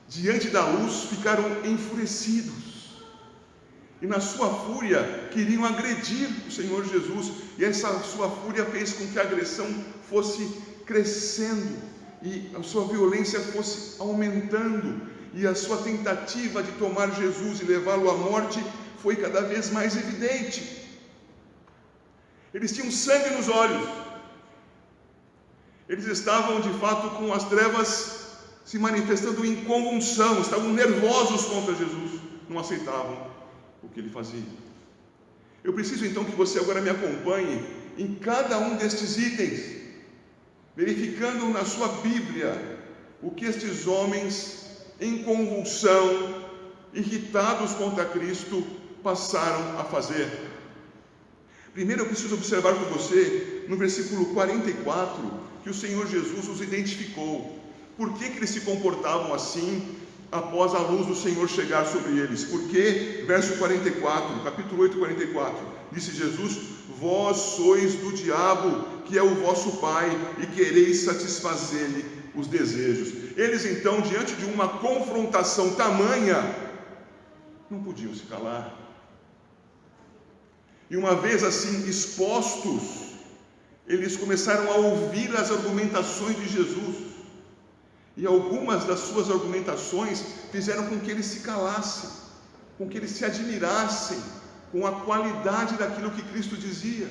diante da luz, ficaram enfurecidos. E na sua fúria, queriam agredir o Senhor Jesus. E essa sua fúria fez com que a agressão fosse crescendo. E a sua violência fosse aumentando. E a sua tentativa de tomar Jesus e levá-lo à morte foi cada vez mais evidente. Eles tinham sangue nos olhos. Eles estavam de fato com as trevas se manifestando em convulsão, estavam nervosos contra Jesus, não aceitavam o que ele fazia. Eu preciso então que você agora me acompanhe em cada um destes itens, verificando na sua Bíblia o que estes homens em convulsão, irritados contra Cristo, passaram a fazer. Primeiro eu preciso observar com você, no versículo 44, que o Senhor Jesus os identificou. Por que eles se comportavam assim após a luz do Senhor chegar sobre eles? Porque, verso 44, capítulo 8, 44, disse Jesus: vós sois do diabo, que é o vosso pai, e quereis satisfazer-lhe os desejos. Eles então, diante de uma confrontação tamanha, não podiam se calar. E uma vez assim expostos, eles começaram a ouvir as argumentações de Jesus. E algumas das suas argumentações fizeram com que eles se calassem, com que eles se admirassem com a qualidade daquilo que Cristo dizia.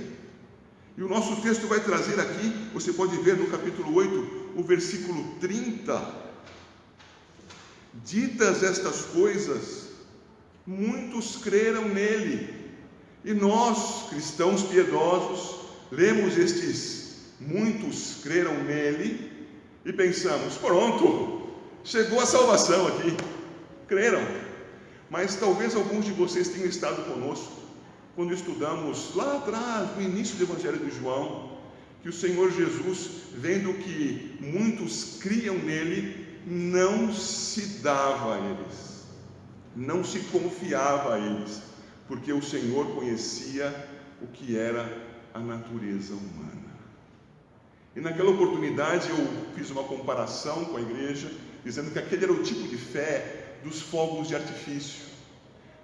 E o nosso texto vai trazer aqui, você pode ver no capítulo 8, o versículo 30. Ditas estas coisas, muitos creram nele. E nós, cristãos piedosos, lemos estes muitos creram nele e pensamos: pronto, chegou a salvação aqui, creram. Mas talvez alguns de vocês tenham estado conosco quando estudamos lá atrás, no início do Evangelho de João, que o Senhor Jesus, vendo que muitos criam nele, não se dava a eles, não se confiava a eles, porque o Senhor conhecia o que era a natureza humana. E naquela oportunidade eu fiz uma comparação com a igreja, dizendo que aquele era o tipo de fé dos fogos de artifício.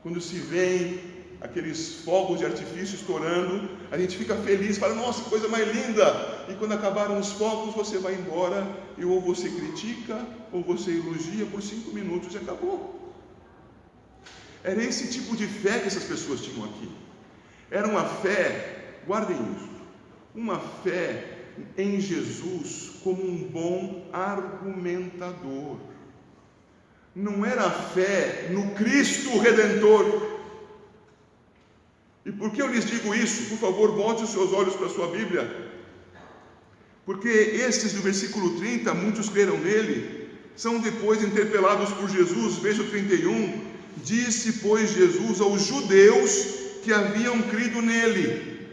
Quando se vê aqueles fogos de artifício estourando, a gente fica feliz, fala: nossa, que coisa mais linda! E quando acabaram os fogos, você vai embora e ou você critica ou você elogia por 5 minutos e acabou. Era esse tipo de fé que essas pessoas tinham aqui. Era uma fé, guardem isso, uma fé em Jesus como um bom argumentador. Não era a fé no Cristo Redentor. E por que eu lhes digo isso? Por favor, volte os seus olhos para a sua Bíblia. Porque estes do versículo 30, muitos creram nele, são depois interpelados por Jesus. Veja o 31. Disse, pois, Jesus aos judeus que haviam crido nele.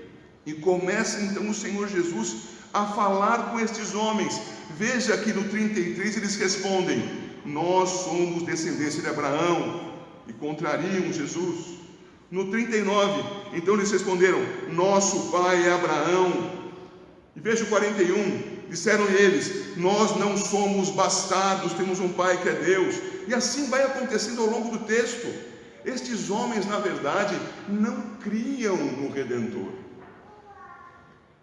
E começa então o Senhor Jesus a falar com estes homens. Veja que no 33 eles respondem: nós somos descendência de Abraão, e contrariam Jesus. No 39, então eles responderam: nosso pai é Abraão. E veja o 41, disseram eles: nós não somos bastardos, temos um pai que é Deus. E assim vai acontecendo ao longo do texto. Estes homens, na verdade, não criam no Redentor.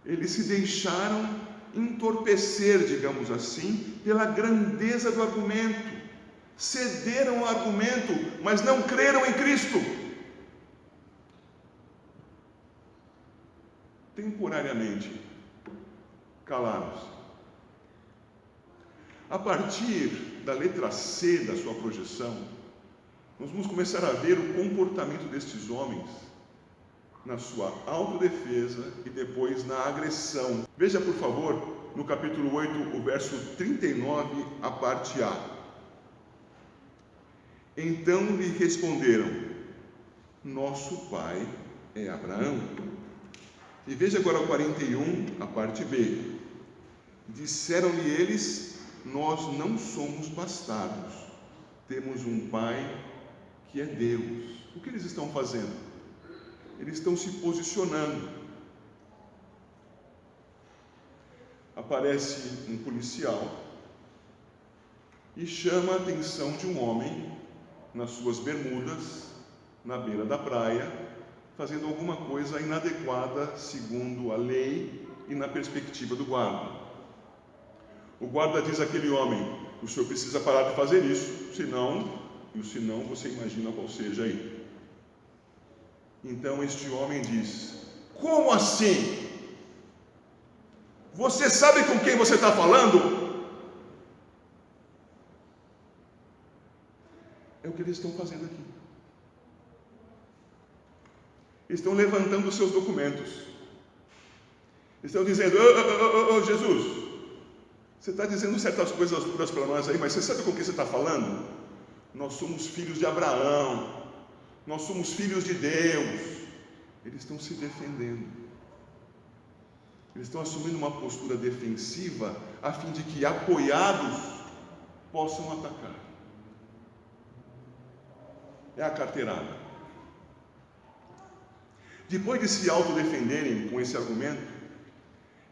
Eles se deixaram entorpecer, digamos assim, pela grandeza do argumento. Cederam ao argumento, mas não creram em Cristo. Temporariamente calaram-se. A partir da letra C da sua projeção, nós vamos começar a ver o comportamento destes homens na sua autodefesa e depois na agressão. Veja, por favor, no capítulo 8, o verso 39, a parte A. Então lhe responderam: nosso pai é Abraão. E veja agora o 41, a parte B. Disseram-lhe eles: nós não somos bastardos, temos um pai que é Deus. O que eles estão fazendo? Eles estão se posicionando. Aparece um policial e chama a atenção de um homem nas suas bermudas, na beira da praia, fazendo alguma coisa inadequada segundo a lei e na perspectiva do guarda. O guarda diz àquele homem: o senhor precisa parar de fazer isso, senão, e o senão você imagina qual seja aí. Então este homem diz: como assim? Você sabe com quem você está falando? É o que eles estão fazendo aqui. Estão levantando os seus documentos. Estão dizendo: Jesus, você está dizendo certas coisas duras para nós aí, mas você sabe com quem você está falando? Nós somos filhos de Abraão, nós somos filhos de Deus. Eles estão se defendendo. Eles estão assumindo uma postura defensiva a fim de que, apoiados, possam atacar. É a carteirada. Depois de se autodefenderem com esse argumento,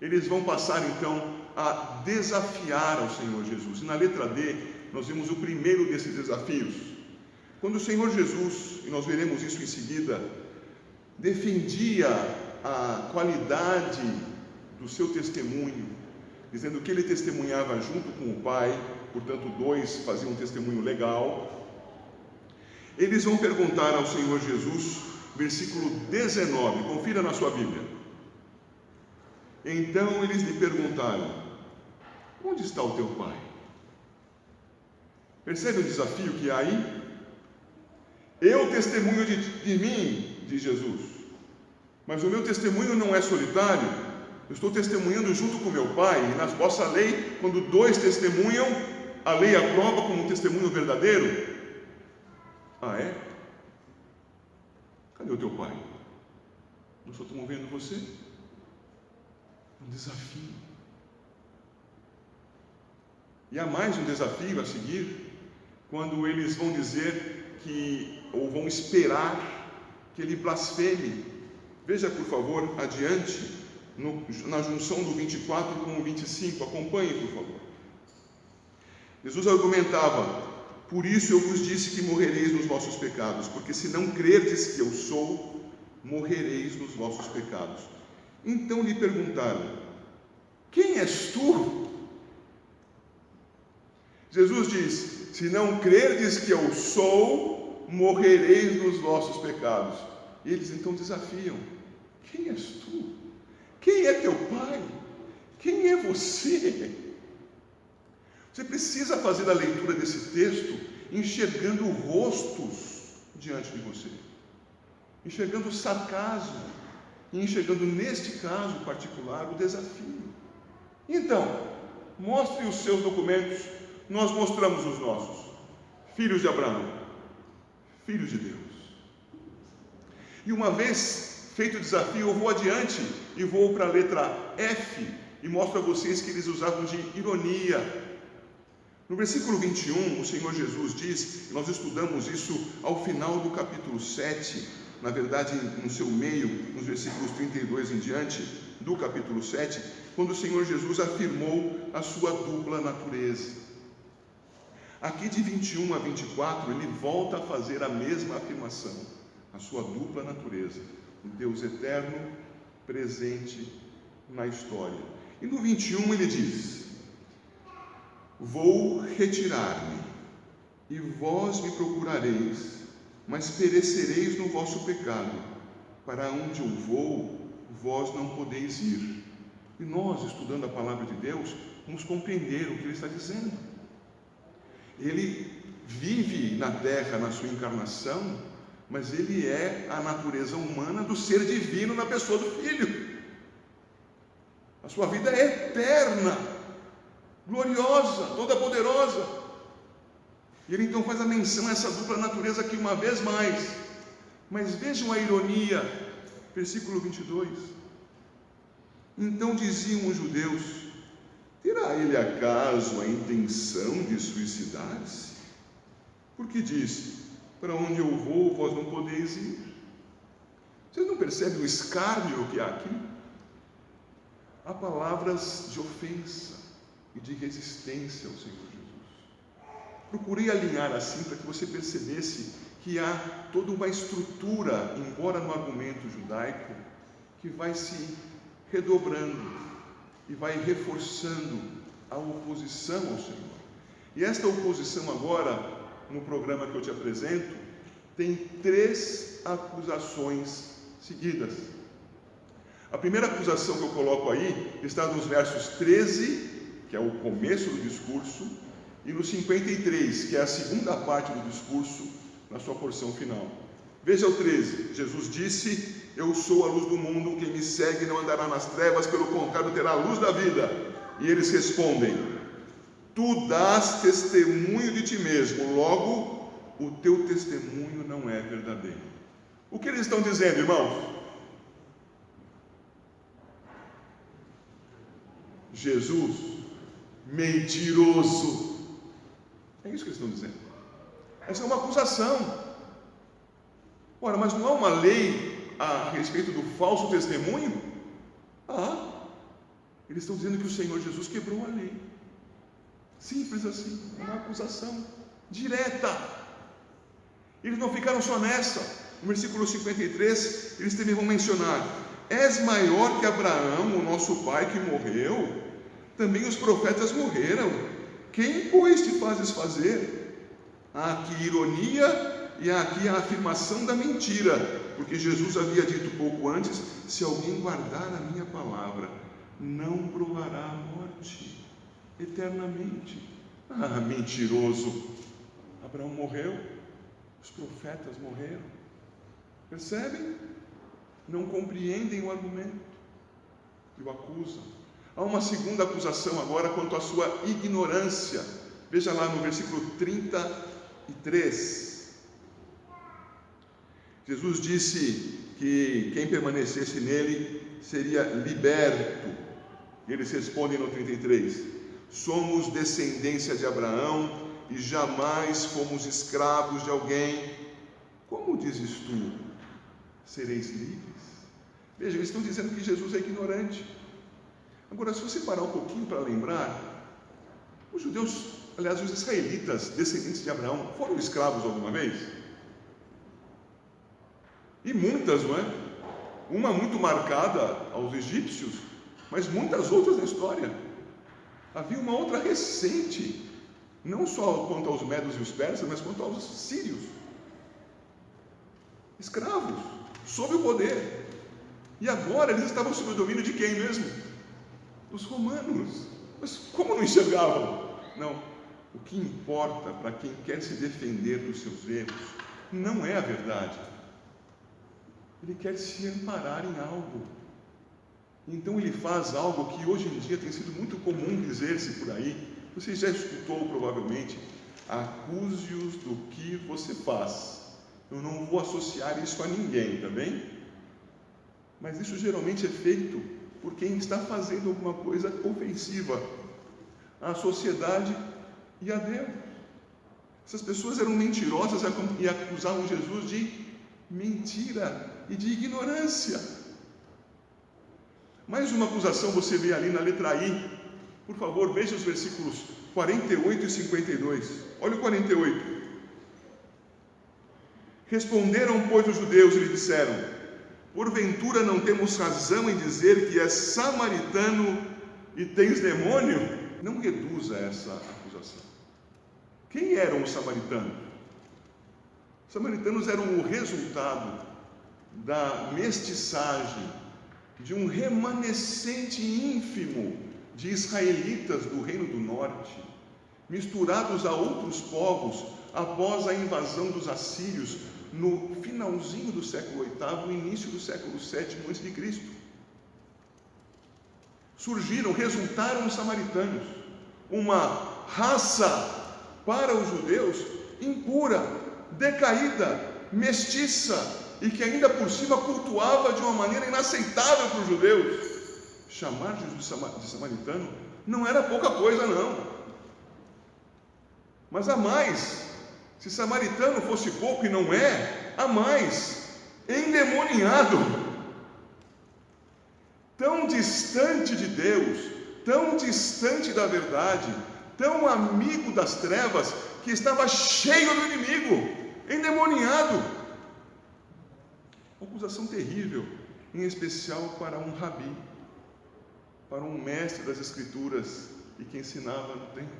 eles vão passar então a desafiar ao Senhor Jesus. E na letra D, nós vemos o primeiro desses desafios. Quando o Senhor Jesus, e nós veremos isso em seguida, defendia a qualidade do seu testemunho, dizendo que ele testemunhava junto com o Pai, portanto, dois faziam um testemunho legal. Eles vão perguntar ao Senhor Jesus, versículo 19, confira na sua Bíblia. Então eles lhe perguntaram: onde está o teu Pai? Percebe o desafio que há aí? Eu testemunho de mim, diz Jesus, mas o meu testemunho não é solitário. Eu estou testemunhando junto com meu Pai. E na vossa lei, quando dois testemunham, a lei aprova como um testemunho verdadeiro. Ah, é? Cadê o teu Pai? Nós só estamos vendo você. É um desafio. E há mais um desafio a seguir, quando eles vão dizer que, ou vão esperar que ele blasfeme. Veja, por favor, adiante, na junção do 24 com o 25, acompanhe, por favor. Jesus argumentava: por isso eu vos disse que morrereis nos vossos pecados, porque se não crerdes que eu sou, morrereis nos vossos pecados. Então lhe perguntaram: quem és tu? Jesus diz: se não crerdes que eu sou, morrereis nos vossos pecados. E eles então desafiam: quem és tu? Quem é teu Pai? Quem é você? Você precisa fazer a leitura desse texto enxergando rostos diante de você, enxergando sarcasmo, e enxergando neste caso particular o desafio. Então, mostre os seus documentos. Nós mostramos os nossos. Filhos de Abraão, filhos de Deus. E uma vez feito o desafio, eu vou adiante e vou para a letra F e mostro a vocês que eles usavam de ironia. No versículo 21, o Senhor Jesus diz, nós estudamos isso ao final do capítulo 7, na verdade no seu meio, nos versículos 32 em diante do capítulo 7, quando o Senhor Jesus afirmou a sua dupla natureza. Aqui de 21 a 24, ele volta a fazer a mesma afirmação, a sua dupla natureza, o Deus eterno presente na história. E no 21 ele diz: vou retirar-me, e vós me procurareis, mas perecereis no vosso pecado. Para onde eu vou, vós não podeis ir. E nós, estudando a palavra de Deus, vamos compreender o que ele está dizendo. Ele vive na terra na sua encarnação, mas ele é a natureza humana do ser divino na pessoa do Filho. A sua vida é eterna, gloriosa, toda poderosa. E ele então faz a menção a essa dupla natureza aqui uma vez mais. Mas vejam a ironia, versículo 22. Então diziam os judeus: terá ele acaso a intenção de suicidar-se? Porque diz: para onde eu vou, vós não podeis ir. Vocês não percebem o escárnio que há aqui? Há palavras de ofensa e de resistência ao Senhor Jesus. procurei alinhar assim para que você percebesse que há toda uma estrutura, embora no argumento judaico, que vai se redobrando e vai reforçando a oposição ao Senhor. E esta oposição agora, no programa que eu te apresento, tem 3 acusações seguidas. A primeira acusação que eu coloco aí está nos versos 13, que é o começo do discurso, e no 53, que é a segunda parte do discurso, na sua porção final. Veja o 13. Jesus disse: eu sou a luz do mundo, quem me segue não andará nas trevas, pelo contrário terá a luz da vida. E eles respondem: tu dás testemunho de ti mesmo, logo o teu testemunho não é verdadeiro. O que eles estão dizendo, irmãos? Jesus, mentiroso. É isso que eles estão dizendo. Essa é uma acusação. Ora, mas não há uma lei a respeito do falso testemunho? Eles estão dizendo que o Senhor Jesus quebrou a lei. Simples assim, é uma acusação direta. Eles não ficaram só nessa. No versículo 53, eles também vão mencionar: és maior que Abraão, o nosso pai, que morreu? Também os profetas morreram. Quem, pois, te fazes fazer? Há aqui ironia e há aqui a afirmação da mentira, porque Jesus havia dito pouco antes: se alguém guardar a minha palavra, não provará a morte eternamente. Mentiroso! Abraão morreu, os profetas morreram. Percebem? Não compreendem o argumento e o acusam. Há uma segunda acusação agora quanto à sua ignorância. Veja lá no versículo 33. Jesus disse que quem permanecesse nele seria liberto. Eles respondem no 33: somos descendência de Abraão e jamais fomos escravos de alguém. Como dizes tu, sereis livres? Veja, eles estão dizendo que Jesus é ignorante. Agora, se você parar um pouquinho para lembrar, os judeus, aliás, os israelitas, descendentes de Abraão, foram escravos alguma vez? E muitas, não é? Uma muito marcada aos egípcios, mas muitas outras na história. Havia uma outra recente, não só quanto aos medos e os persas, mas quanto aos sírios. Escravos, sob o poder. E agora eles estavam sob o domínio de quem mesmo? Os romanos. Mas como não enxergavam? Não. O que importa para quem quer se defender dos seus erros não é a verdade. Ele quer se amparar em algo. Então ele faz algo que hoje em dia tem sido muito comum dizer-se por aí. Você já escutou provavelmente: acuse-os do que você faz. Eu não vou associar isso a ninguém, tá bem? Mas isso geralmente é feito por quem está fazendo alguma coisa ofensiva à sociedade e a Deus. Essas pessoas eram mentirosas e acusavam Jesus de mentira e de ignorância. Mais uma acusação você vê ali na letra I. Por favor, veja os versículos 48 e 52. Olha o 48. Responderam, pois, os judeus e lhe disseram: porventura não temos razão em dizer que és samaritano e tens demônio? Não reduza essa acusação. Quem eram os samaritanos? Os samaritanos eram o resultado da mestiçagem de um remanescente ínfimo de israelitas do Reino do Norte, misturados a outros povos após a invasão dos assírios no finalzinho do século VIII, no início do século VII a.C. Resultaram os samaritanos, uma raça para os judeus impura, decaída, mestiça, e que ainda por cima cultuava de uma maneira inaceitável para os judeus. Chamar Jesus de samaritano não era pouca coisa, não. Mas há mais. Se samaritano fosse pouco, e não é, há mais. Endemoniado. Tão distante de Deus, tão distante da verdade, tão amigo das trevas, que estava cheio do inimigo, endemoniado. Uma acusação terrível, em especial para um rabi, para um mestre das Escrituras e que ensinava no templo.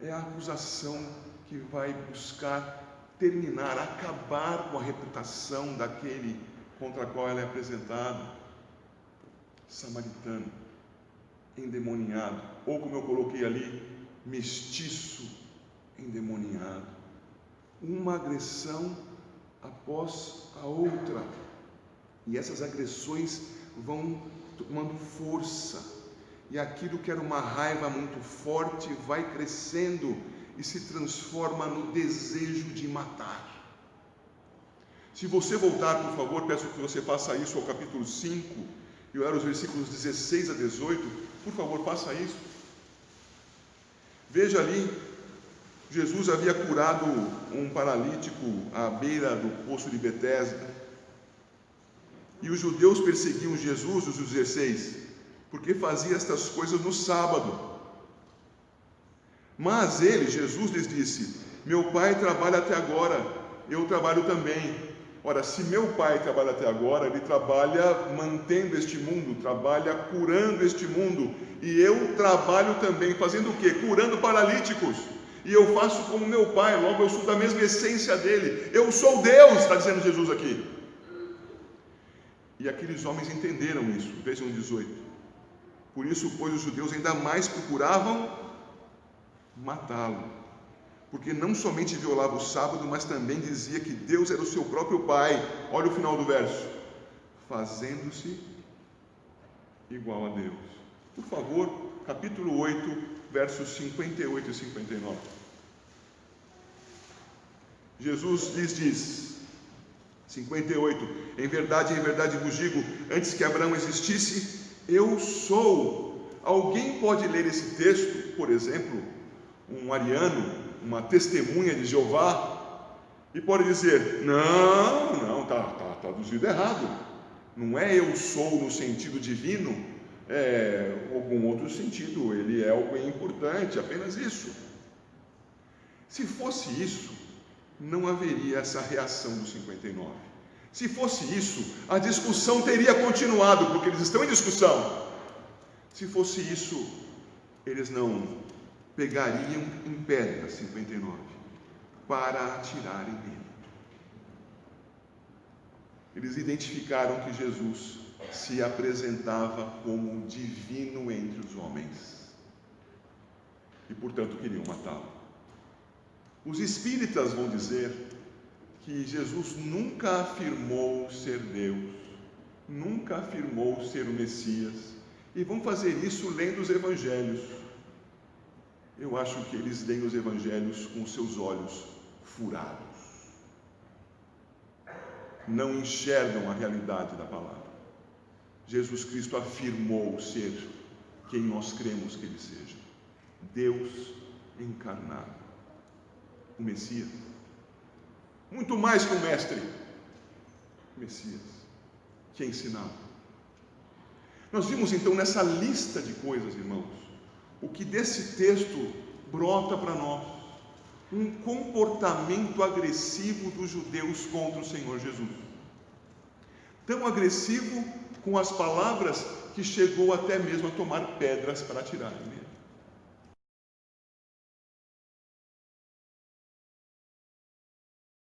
É a acusação que vai buscar terminar, acabar com a reputação daquele contra o qual ela é apresentada. Samaritano, endemoniado, ou como eu coloquei ali, mestiço endemoniado. Uma agressão após a outra, e essas agressões vão tomando força, e aquilo que era uma raiva muito forte vai crescendo e se transforma no desejo de matar. Se você voltar, por favor, peço que você faça isso ao capítulo 5, e olhar os versículos 16 a 18, por favor, faça isso. Veja ali, Jesus havia curado um paralítico à beira do poço de Betesda, e os judeus perseguiam Jesus, os 16, porque fazia estas coisas no sábado. Mas ele, Jesus, lhes disse: meu Pai trabalha até agora, eu trabalho também. Ora, se meu Pai trabalha até agora, Ele trabalha mantendo este mundo, trabalha curando este mundo, e eu trabalho também, fazendo o quê? Curando paralíticos, e eu faço como meu Pai, logo eu sou da mesma essência dele, eu sou Deus, está dizendo Jesus aqui. E aqueles homens entenderam isso, vejam 18. Por isso, pois, os judeus ainda mais procuravam matá-lo, porque não somente violava o sábado, mas também dizia que Deus era o seu próprio Pai. Olha o final do verso: fazendo-se igual a Deus. Por favor, capítulo 8, versos 58 e 59. Jesus lhes diz, 58, em verdade vos digo, antes que Abraão existisse, eu sou. Alguém pode ler esse texto, por exemplo, um ariano, uma testemunha de Jeová, e pode dizer: não, está traduzido errado. Não é eu sou no sentido divino, é algum outro sentido, ele é algo importante, apenas isso. Se fosse isso, não haveria essa reação do 59. Se fosse isso, a discussão teria continuado, porque eles estão em discussão. Se fosse isso, eles não pegariam em pedra, 59, para atirarem nele. Eles identificaram que Jesus se apresentava como divino entre os homens e, portanto, queriam matá-lo. Os espíritas vão dizer que Jesus nunca afirmou ser Deus, nunca afirmou ser o Messias, e vão fazer isso lendo os evangelhos. Eu acho que eles leem os evangelhos com seus olhos furados. Não enxergam a realidade da palavra. Jesus Cristo afirmou ser quem nós cremos que Ele seja: Deus encarnado, o Messias. Muito mais que um mestre, o Messias, que ensinava. Nós vimos então nessa lista de coisas, irmãos, o que desse texto brota para nós: um comportamento agressivo dos judeus contra o Senhor Jesus. Tão agressivo com as palavras que chegou até mesmo a tomar pedras para atirar nele.